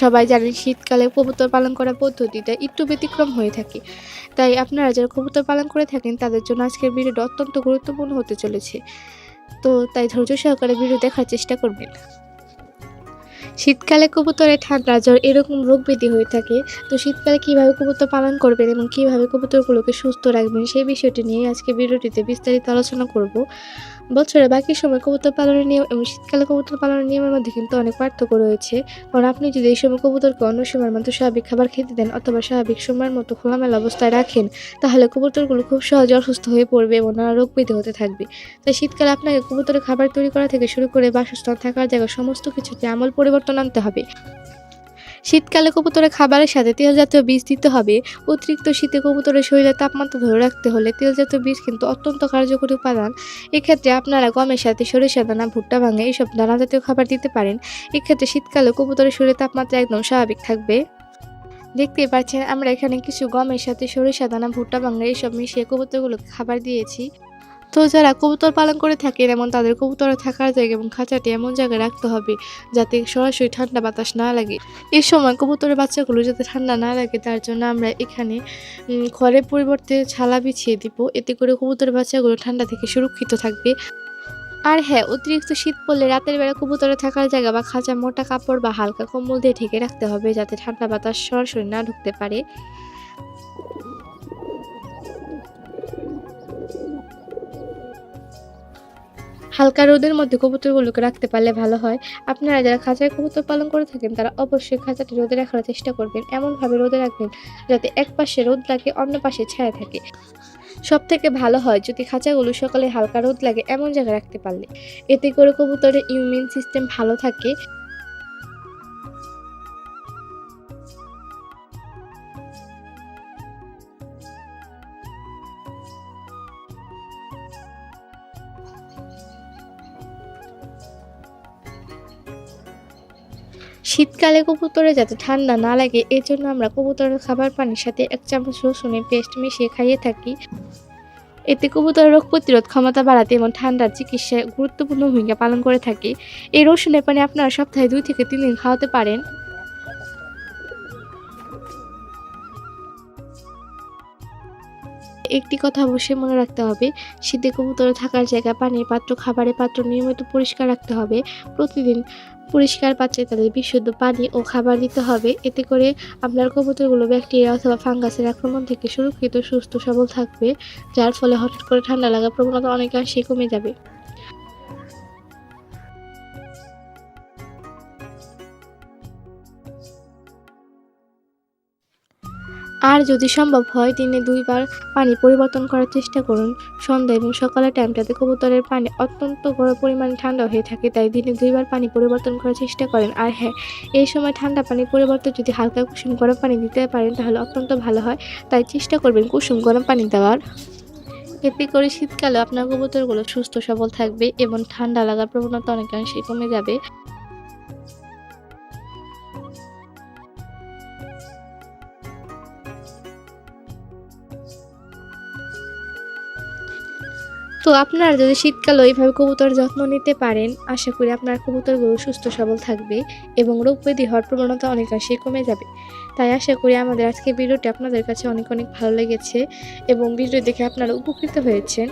সবাই জানেন শীতকালে কবুতর পালন করার পদ্ধতিটা একটু ব্যতিক্রম হয়ে থাকে। তাই আপনারা যারা কবুতর পালন করে থাকেন তাদের জন্য আজকের ভিডিওটা অত্যন্ত গুরুত্বপূর্ণ হতে চলেছে। তাই ধৈর্য সহকারে ভিডিও দেখার চেষ্টা করবেন। শীতকালে কবুতরের ঠান্ডা, জ্বর এরকম রোগ ব্যাধি হয়ে থাকে। শীতকালে কিভাবে কবুতর পালন করবেন এবং কিভাবে কবুতরগুলোকে সুস্থ রাখবেন সেই বিষয়টি নিয়ে আজকে ভিডিওটিতে বিস্তারিত আলোচনা করব। বছরের বাকি সময় কবুতর পালনের নিয়ম এবং শীতকালে কবুতর পালনের নিয়মের মধ্যে কিন্তু অনেক পার্থক্য রয়েছে। কারণ আপনি যদি এই সময় কবুতরকে অন্য সময়ের মতো স্বাভাবিক খাবার খেতে দেন অথবা স্বাভাবিক সময়ের মতো খোলামেলা অবস্থায় রাখেন, তাহলে কবুতরগুলো খুব সহজে অসুস্থ হয়ে পড়বে এবং নানা রোগ ব্যাধি হতে থাকবে। তাই শীতকালে আপনাকে কবুতরের খাবার তৈরি করা থেকে শুরু করে বাসস্থান, থাকার জায়গা সমস্ত কিছুতে আমূল পরিবর্তন আনতে হবে। শীতকালে কবুতরের খাবারের সাথে তেল জাতীয় বীজ দিতে হবে। অতিরিক্ত শীতে কবুতরের শরীরে তাপমাত্রা ধরে রাখতে হলে তেল জাতীয় বীজ কিন্তু অত্যন্ত কার্যকরী উপাদান। এক্ষেত্রে আপনারা গমের সাথে সরিষা দানা, ভুট্টা ভাঙা এইসব দানা জাতীয় খাবার দিতে পারেন। এক্ষেত্রে শীতকালে কবুতরের শরীরে তাপমাত্রা একদম স্বাভাবিক থাকবে। দেখতেই পাচ্ছেন আমরা এখানে কিছু গমের সাথে সরিষা দানা, ভুট্টা ভাঙা এইসব মিশিয়ে কবুতরগুলোকে খাবার দিয়েছি। যারা কবুতর পালন করে থাকেন এবং তাদের কবুতরের থাকার জায়গা এবং খাঁচাটি এমন জায়গায় রাখতে হবে যাতে সরাসরি ঠান্ডা বাতাস না লাগে। এই সময় কবুতরের বাচ্চাগুলো যাতে ঠান্ডা না লাগে তার জন্য আমরা এখানে খড়ের পরিবর্তে ছালা বিছিয়ে দিব। এতে করে কবুতরের বাচ্চাগুলো ঠান্ডা থেকে সুরক্ষিত থাকবে। আর হ্যাঁ, অতিরিক্ত শীত পড়লে রাতের বেলা কবুতরের থাকার জায়গা বা খাঁচা মোটা কাপড় বা হালকা কম্বল দিয়ে ঢেকে রাখতে হবে যাতে ঠান্ডা বাতাস সরাসরি না ঢুকতে পারে। হালকা রোদের মধ্যে কবুতরগুলোকে রাখতে পারলে ভালো হয়। আপনারা যারা খাঁচায় কবুতর পালন করে থাকেন তারা অবশ্যই খাঁচাটি রোদে রাখার চেষ্টা করবেন। এমনভাবে রোদে রাখবেন যাতে এক পাশে রোদ লাগে, অন্য পাশে ছায়া থাকে। সবথেকে ভালো হয় যদি খাঁচাগুলো সকালে হালকা রোদ লাগে এমন জায়গায় রাখতে পারলে। এতে করে কবুতরের ইমিউন সিস্টেম ভালো থাকে। শীতকালে কবুতরে যাতে ঠান্ডা না লাগে এজন্য আমরা কবুতরের খাবার পানির সাথে 1 চামচ রসুনের পেস্ট মিশিয়ে খাইয়ে থাকি। এতে কবুতরের রোগ প্রতিরোধ ক্ষমতা বাড়াতে এবং ঠান্ডার চিকিৎসায় গুরুত্বপূর্ণ ভূমিকা পালন করে থাকে। এই রসুনের পানি আপনারা সপ্তাহে 2 থেকে 3 দিন খাওয়াতে পারেন। একটি কথা অবশ্যই মনে রাখতে হবে, শীতে কবুতরের থাকার জায়গা, পানির পাত্র, খাবারের পাত্র নিয়মিত পরিষ্কার রাখতে হবে। প্রতিদিন পরিষ্কার পাত্রে তাদের বিশুদ্ধ পানি ও খাবার দিতে হবে। এতে করে আপনার কবুতরগুলো ব্যাকটেরিয়া অথবা ফাঙ্গাসের আক্রমণ থেকে সুরক্ষিত, সুস্থ, সবল থাকবে। যার ফলে হঠাৎ করে ঠান্ডা লাগার প্রবণতা অনেকাংশেই কমে যাবে। আর যদি সম্ভব হয় দিনে 2 বার পানি পরিবর্তন করার চেষ্টা করুন। সন্ধ্যা এবং সকালের টাইমটাতে কবুতরের পানি অত্যন্ত পরিমাণে ঠান্ডা হয়ে থাকে, তাই দিনে 2 বার পানি পরিবর্তন করার চেষ্টা করেন। আর হ্যাঁ, এই সময় ঠান্ডা পানির পরিবর্তে যদি হালকা কুসুম গরম পানি দিতে পারেন তাহলে অত্যন্ত ভালো হয়। তাই চেষ্টা করবেন কুসুম গরম পানি দেওয়ার। এতে করে শীতকালে আপনার কবুতরগুলো সুস্থ সবল থাকবে এবং ঠান্ডা লাগার প্রবণতা অনেকাংশেই কমে যাবে। আপনারা যদি শীতকালে এইভাবে কবুতরের যত্ন নিতে পারেন, আশা করি আপনার কবুতরগুলো সুস্থ সবল থাকবে এবং রোগ ব্যাধি হওয়ার প্রবণতা অনেকাংশেই কমে যাবে। তাই আশা করি আমাদের আজকের ভিডিওটি আপনাদের কাছে অনেক ভালো লেগেছে এবং ভিডিও দেখে আপনারা উপকৃত হয়েছেন।